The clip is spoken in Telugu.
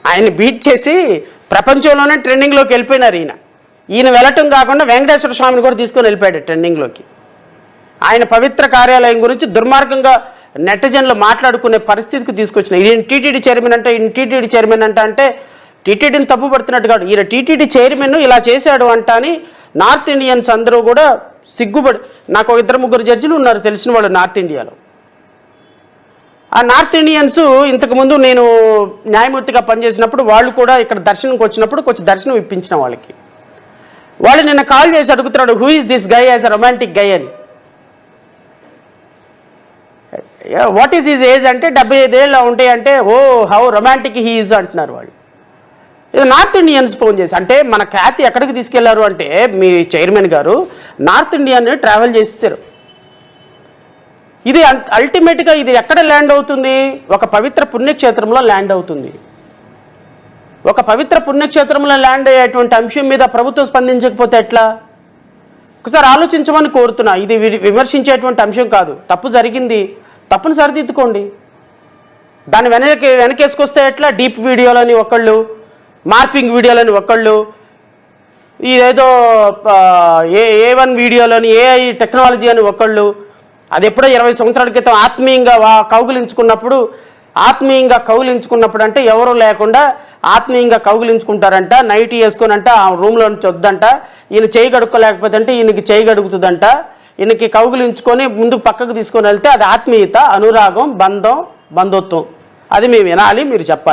ఆయన్ని బీట్ చేసి ప్రపంచంలోనే ట్రెండింగ్లోకి వెళ్ళిపోయినారు. ఈయన వెళ్ళటం కాకుండా వెంకటేశ్వర స్వామిని కూడా తీసుకొని వెళ్ళిపోయాడు ట్రెండింగ్లోకి. ఆయన పవిత్ర కార్యాలయం గురించి దుర్మార్గంగా నెటిజన్లు మాట్లాడుకునే పరిస్థితికి తీసుకొచ్చిన. ఈయన టీటీడీ చైర్మన్ అంటే ఈయన టీటీడీ చైర్మన్ అంటే టీటీడీని తప్పుపడుతున్నట్టు కాదు, ఈయన టీటీడీ చైర్మన్ ఇలా చేశాడు అంట అని నార్త్ ఇండియన్స్ అందరూ కూడా సిగ్గుపడి. నాకు 2-3 జడ్జిలు ఉన్నారు తెలిసిన వాళ్ళు నార్త్ ఇండియాలో. ఆ నార్త్ ఇండియన్స్ ఇంతకుముందు నేను న్యాయమూర్తిగా పనిచేసినప్పుడు వాళ్ళు కూడా ఇక్కడ దర్శనంకి వచ్చినప్పుడు కొంచెం దర్శనం ఇప్పించిన వాళ్ళకి. వాళ్ళు నిన్న కాల్ చేసి అడుగుతున్నాడు, who is this guy as a romantic guy అని. వాట్ ఈజ్ హిజ్ ఏజ్ అంటే 75 ఏళ్ళు ఉంటాయి అంటే, oh how romantic he is అంటున్నారు వాళ్ళు. ఇది నార్త్ ఇండియన్స్ ఫోన్ చేసి. అంటే మన ఖ్యాతి ఎక్కడికి తీసుకెళ్లారు అంటే మీ చైర్మన్ గారు నార్త్ ఇండియాని ట్రావెల్ చేసేసారు. ఇది అల్టిమేట్గా ఇది ఎక్కడ ల్యాండ్ అవుతుంది? ఒక పవిత్ర పుణ్యక్షేత్రంలో ల్యాండ్ అవుతుంది. ఒక పవిత్ర పుణ్యక్షేత్రంలో ల్యాండ్ అయ్యేటువంటి అంశం మీద ప్రభుత్వం స్పందించకపోతే ఎట్లా? ఒకసారి ఆలోచించమని కోరుతున్నా. ఇది విమర్శించేటువంటి అంశం కాదు. తప్పు జరిగింది, తప్పును సరిదిద్దుకోండి. దాన్ని వెనకేసుకొస్తే ఎట్లా? డీప్ వీడియోలని ఒకళ్ళు, మార్ఫింగ్ వీడియోలని ఒకళ్ళు, ఇదేదో A1 వీడియోలని AI టెక్నాలజీ అని ఒకళ్ళు. అది ఎప్పుడో 20 సంవత్సరాల క్రితం ఆత్మీయంగా కౌగిలించుకున్నప్పుడు అంటే ఎవరూ లేకుండా ఆత్మీయంగా కౌగిలించుకుంటారంట. నైట్ వేసుకొని అంట ఆ రూమ్లో నుంచి వద్దంట. ఈయన చేయి గడుక్కోలేకపోతే అంటే ఈయనకి చేయి గడుగుతుందంట. ఈయనకి కౌగిలించుకొని ముందుకు పక్కకు తీసుకొని వెళ్తే అది ఆత్మీయత, అనురాగం, బంధుత్వం. అది మేము వినాలి, మీరు చెప్పాలి.